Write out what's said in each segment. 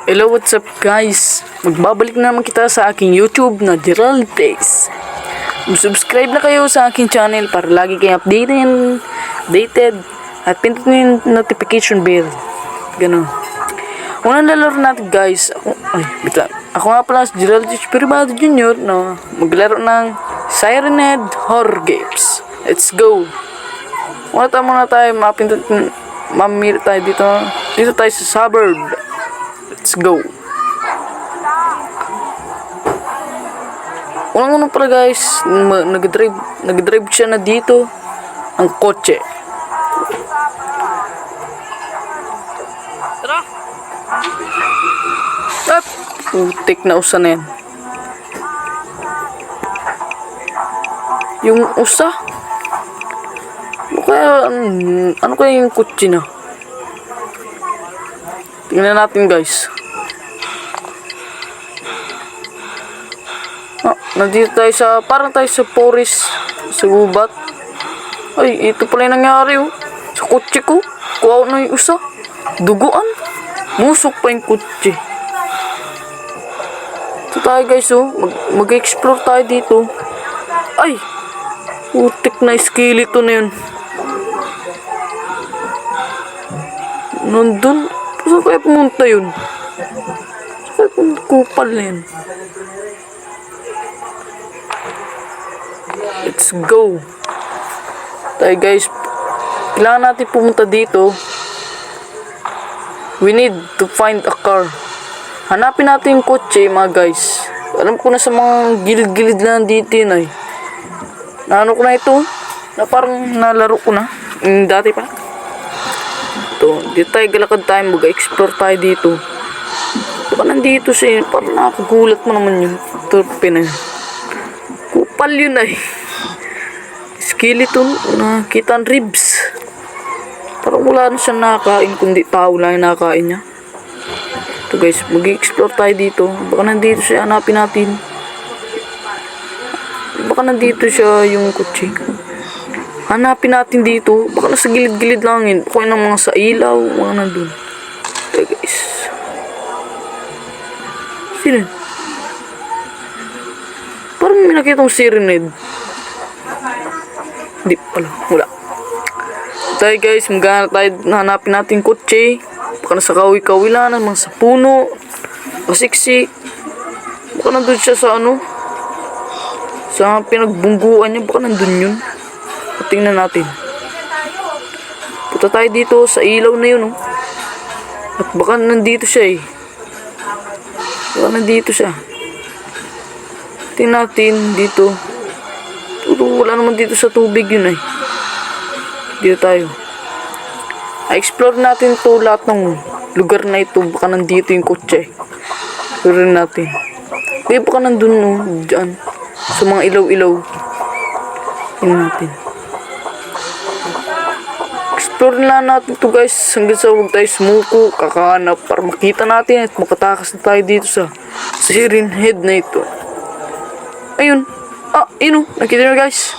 Hello, what's up guys? Magbabalik na naman kita sa aking YouTube na Gerald Days. Subscribe na kayo sa aking channel para lagi kayong updated at pindutin yung notification bell. Ganun. Unang lalaro natin guys. Ako nga pala si Gerald Days Privado Jr. na maglaro ng Siren Head Horror Games. Let's go! Muna tayo mamili tayo dito. Dito tayo sa suburb. Let's go. Unang pala guys, nag-drive siya na dito ang kotse. Tara. At putik na usa na yan. Yung usa? Ano kaya yung kotse na? Tingnan natin guys. Nandito tayo sa, parang tayo sa forest, sa gubat. Ay, ito pala yung nangyari oh. Sa kotse ko, kuha na yung usa. Duguan. Musok pa yung kotse. Ito tayo guys oh, mag-explore tayo dito. Ay, putik na skeleton na yun. Nandun, saan kaya pumunta yun? Saan kaya pumunta kupal na yun? Let's go. Tayo guys, kailangan natin pumunta dito. We need to find a car. Hanapin natin yung kotse mga guys. Alam ko na sa mga gilid-gilid lang dito yun ay. Naano ko na ito. Na parang nalaro ko na. Dati pa. Ito, dito tayo galakad tayo. Mag-explore tayo dito. Baka nandito siya. Parang nakagulat mo naman yun. Turpe na yun. Kupal yun ay. Skeleton, nakita ang ribs. Parang wala na siya nakain, kundi tao lang yung nakain niya. Ito guys, mag-explore tayo dito. Baka nandito siya, hanapin natin. Baka nandito siya yung kutsi. Hanapin natin dito. Baka nasa gilid-gilid lang yun. Baka yung mga sa ilaw, mga nandun. Ito guys. Sino? Parang may nakita kong Siren Head. Hindi pala, wala. Tayo guys, maghanap tayo, hanapin natin kotse. Baka nasa kawi-kawi lang, naman sa puno, kasiksik. Baka nandun siya sa ano, sa pinagbungguan niya, baka nandun yun. Tingnan natin. Punta tayo dito sa ilaw na yun, oh. At baka nandito siya eh. Baka nandito siya. Tingnan natin dito. Wala naman dito sa tubig yun eh. Dito tayo. I-explore natin to lahat ng lugar na ito. Baka nandito yung kotse. Explore natin. Kaya baka nandun no. Diyan. Sa mga ilaw-ilaw. Tingnan natin. Explore na natin to guys. Hanggang sa huwag tayo sumuko. Kakahanap para makita natin at makatakas na tayo dito sa Siren Head na ito. Ayun. Yun o. Nakita nyo guys.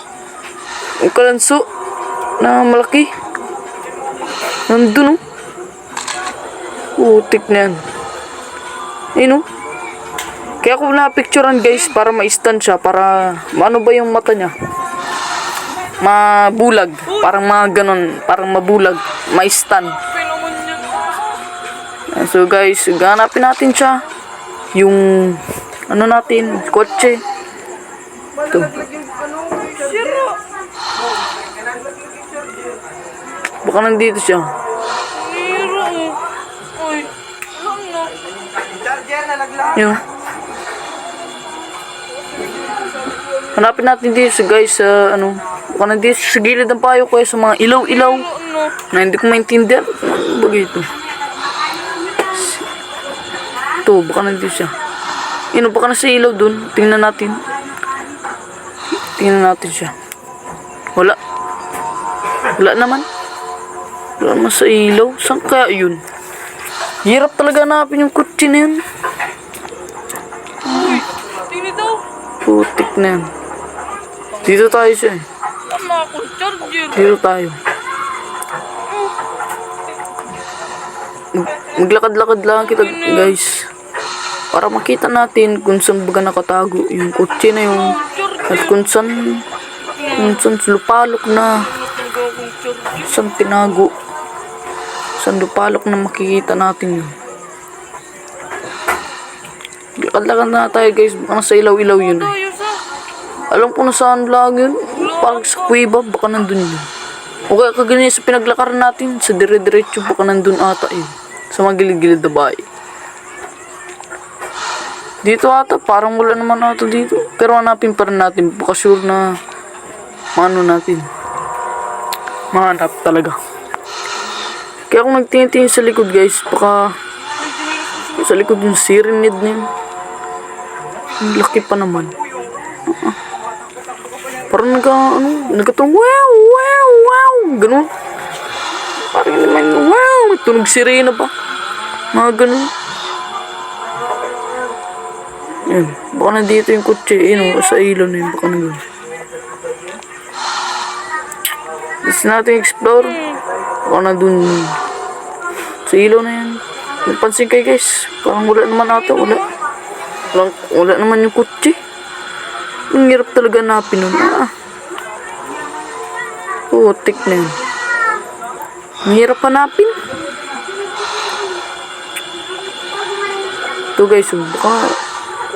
Yung kalanso na malaki. Nandun o. Putik na yan. Ayun o. Kaya ako na-picturean guys para ma-stand siya. Para, ano ba yung mata niya? Mabulag. Parang mga ganon. Parang mabulag. Ma-stand. So guys, ganapin natin siya. Yung, ano natin, kotse. Ito. Baka nandito siya. Yun. Hanapin natin dito guys sa ano. Baka nandito sa gilid ng payo ko sa mga ilaw-ilaw na hindi ko maintindihan. Ano ba ito? Ito, baka nandito siya. Yun, baka nasa ilaw dun. Tingnan natin. Tingnan natin siya. Wala. Wala naman. Wala naman sa ilaw. Saan kaya yun? Hirap talaga hanapin yung kutsi na yun. Tingnan daw. Putik na yan. Dito tayo siya eh. Tama ako, charger. Dito tayo. Maglakad-lakad lang kita guys. Para makita natin kung saan baga nakatago yung kotse na yun. At kung saan lupalok na. Saan tinago. Saan lupalok na makikita natin yun. Maglakad-lakad na tayo guys. Baka nasa ilaw-ilaw yun. Tayo sa. Alam ko na saan lang yun. Parang sa kuweba. Baka nandun yun. O kaya kaganyan sa pinaglakaran natin. Sa dire-diretso. Baka nandun ata yun. Sa mga gilid-gilid na bahay. Dito ata. Parang wala naman ata dito. Pero hanapin pa rin natin. Baka sure na maano natin. Mahanap talaga. Kaya kung nagtingin-tingin sa likod guys. Baka sa likod yung sirenid na yun. Ang laki pa naman. Parang nagkatong wow, wow, wow. Ganun. Parang naman wow. Tunog sirena pa. Mga ganun. Yan. Baka nandito yung kotse. Yun, sa ilaw na yun. Baka na yun. Let's natin explore. Baka na dun. Sa ilaw na yan. Napansin kayo guys. Parang wala naman ata. Wala naman yung kotse. Ang hirap talaga hanapin nun. Putik na yun. Ang hirap hanapin. Ito guys, baka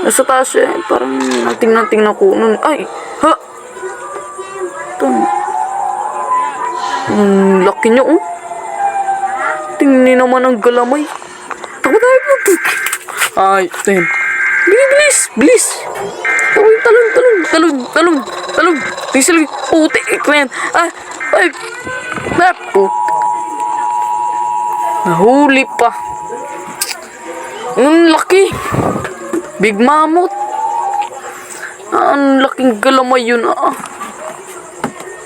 nasa taas eh. Parang nating-nating ko nun. Ay! Ha! Ito. Ang laki niya oh. Tingnan naman ang galamay. Takot tayo. Ay, ito yun. Bilis! Talon! Tingnan puti. Ito yan. Ay! Puti. Nahuli pa. Ang laki. Big mammoth. Ang laking galamay yun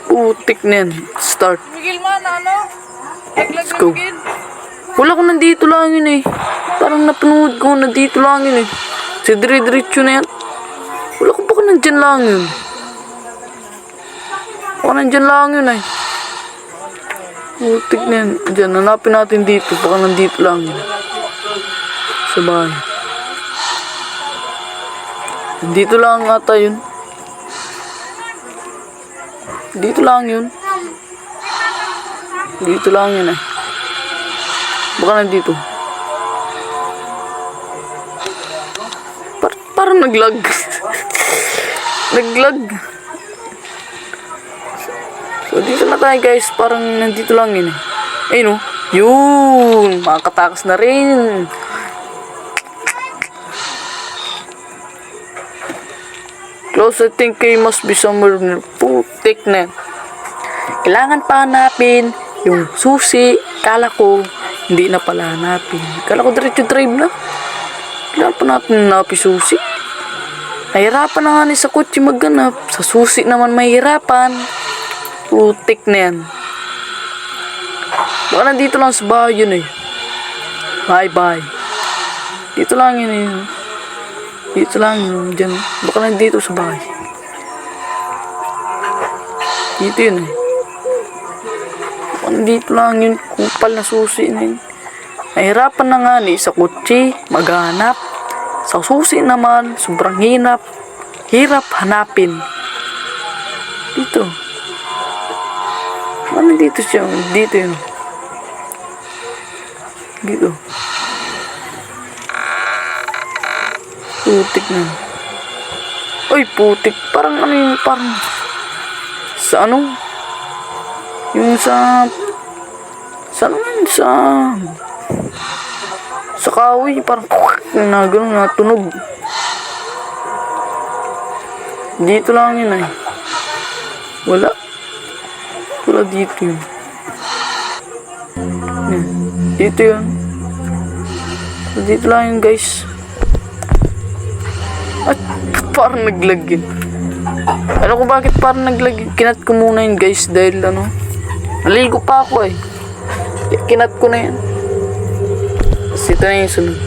Putik na yan. Start. Miguel man, ano? Let's go. Wala ko nandito lang yun eh. Parang napanood ko nandito lang yun eh. Si dire-diretso na yan. Wala ko baka nandyan lang yun. Baka nandyan lang yun eh. Putik na yan. Diyan, hanapin natin dito. Baka nandito lang yun. Sa bahay. Dito lang ata yun. Dito lang yun. Dito lang yun eh. Baka nandito. Parang naglag. Naglag. So dito na tayo guys. Parang nandito lang yun eh. Ayun oh. Yun. Makakatakas na rin. Close, I think he must be somewhere near. Putik na. Kailangan pa hanapin yung susi. Kala ko hindi na pala hanapin. Kala ko diretso drive na. Kailangan pa natin hanapin susi. Nahirapan na nga ni sa kotse magganap. Sa susi naman mahirapan. Putik na yan. Baka nandito lang sa bahay yun eh. Bye. Dito lang yun eh. Dito lang yun. Dyan. Baka nandito sa bahay. Dito yun eh. Baka nandito lang yun. Kupal na susi na yun. Nahirapan na nga ni sa kotse maghanap. Sa susi naman, sobrang hirap hanapin. Dito. Ano dito siya? Dito yun. Dito. Putik na. Uy, putik. Parang ano yung parang sa ano? Yung sa ano yun? Sa kahoy. Parang na gano'n na tunog. Dito lang yun eh. Wala dito yun. Dito yun. Dito lang yun guys. At parang naglag yun. Alam ko bakit parang naglag yun. Kinat ko muna yun guys. Dahil ano. Naligo pa ako eh. Kinat ko na yan. Tapos ito na yung sunod.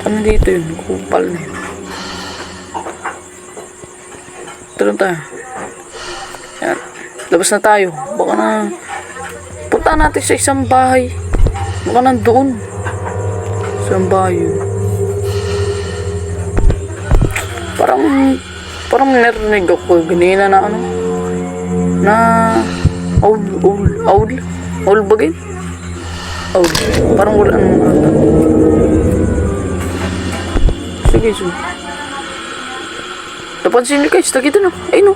Ano dito yun? Kupal na yun. Ito lang tayo. Yan. Labas na tayo. Baka na punta natin sa isang bahay. Baka nandoon. Saan ba yun? Parang narinig ako ganina na ano? Na owl bagay? Owl. Parang wala nang ata. Sige, so. Napansin niyo guys, nakita na. Ay no.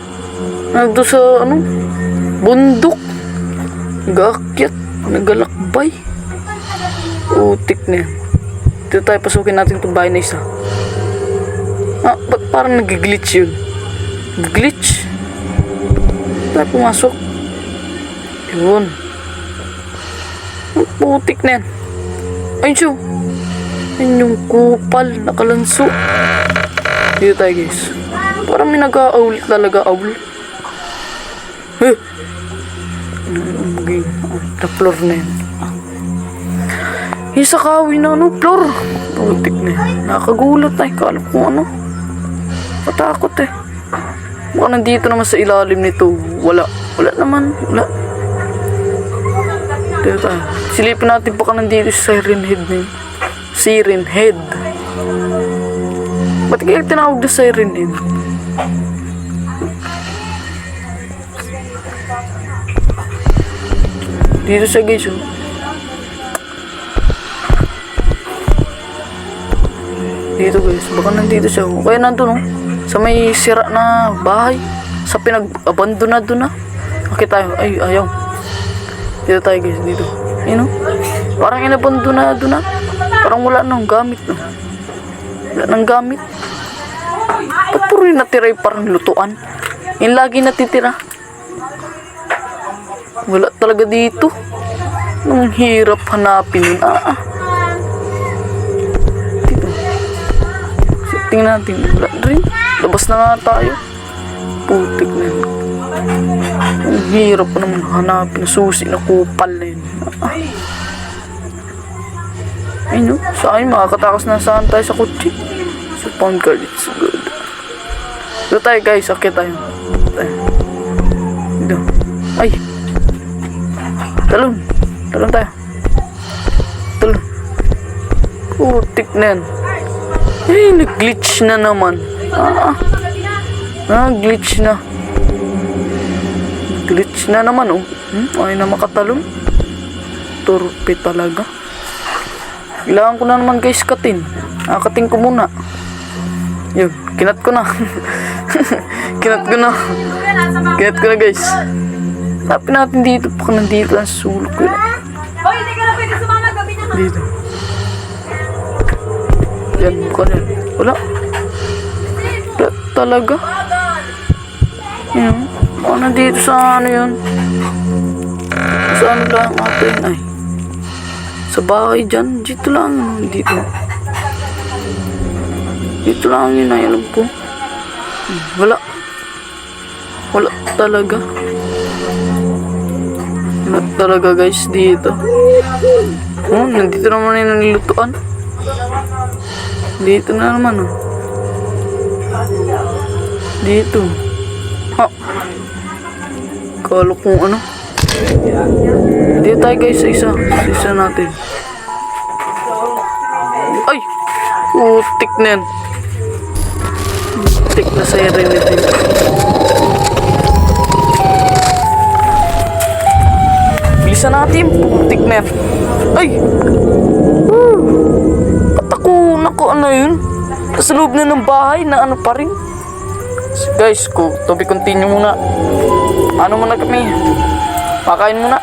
Nandun sa ano? Bundok. Nag-aakyat. Nagalakbay. Utik na yan. Dito tayo, pasukin natin itong bahay na isa. Ba't parang nag-glitch yun? Glitch? Tayo pumasok. Yun. Putik na yan. Ayun siya. Ayun yung kupal. Nakalanso. Dito tayo guys. Parang may nag-a-owl talaga. Owl. The floor na yan. Yung sa kawi na ano, floor. Putik na yan. Nakagulat tayo. Kala ko ano. Matakot eh. Baka nandito naman sa ilalim nito. Wala naman. Wala. Dito tayo. Silipin natin baka nandito sa Siren Head na yun. Siren Head. Ba't kaya tinawag na Siren Head? Dito siya guys oh. Dito guys. Baka nandito siya oh. Kaya nandun oh. Sa may sira na bahay. Sa pinag-abandonado na. Okay tayo. Ay, ayaw. Dito tayo guys. Dito. Ayun oh. Parang inabandonado na. Parang wala nang gamit no. Wala nang gamit. Ba't puro yung natira yung parang lutuan? Yung lagi natitira. Wala talaga dito. Ang hirap hanapin yun. Dito. Tingnan natin. Wala rin. Labas na nga tayo. Putik na yun. Ang hirap pa naman hanapin. Susi na kupal na yun. Ayun no. Saan makakatakas na saan tayo sa kutsi. Sa pound card. It's good. Dito tayo guys. Sakit tayo. Dito. Ay. Talon tayo. Talon. Putik na yan. Ay, nag-glitch na naman. Glitch na. Glitch na naman, oh. Ay na makatalon. Turpe talaga. Kailangan ko na naman, guys, katin. Katin ko muna. Yun, kinat ko na. Kinat ko na, guys. Tapin natin dito. Baka nandito ang sulok ko. Hoy, hindi ka na pwede sumama. Gabi na. Dito. Yan, baka na. Wala talaga. Yan. Baka nandito sa ano yun. Saan lang natin? Ay. Sa bahay dyan. Dito lang. Dito. Dito lang yun ay alam ko. Wala talaga. Wala talaga guys dito. Nandito naman yung nilutuan. Dito na naman oh. Dito. Kala kung ano. Dito tayo guys sa isa. Sa isa natin. Ay! Utik na yan. Utik na siren natin. Bilisan natin. Utik na yan. Ay! Ba't ako ano yun? Sa loob na ng bahay na ano pa rin. Guys, to be continue muna. Ano muna kami? Pakain muna.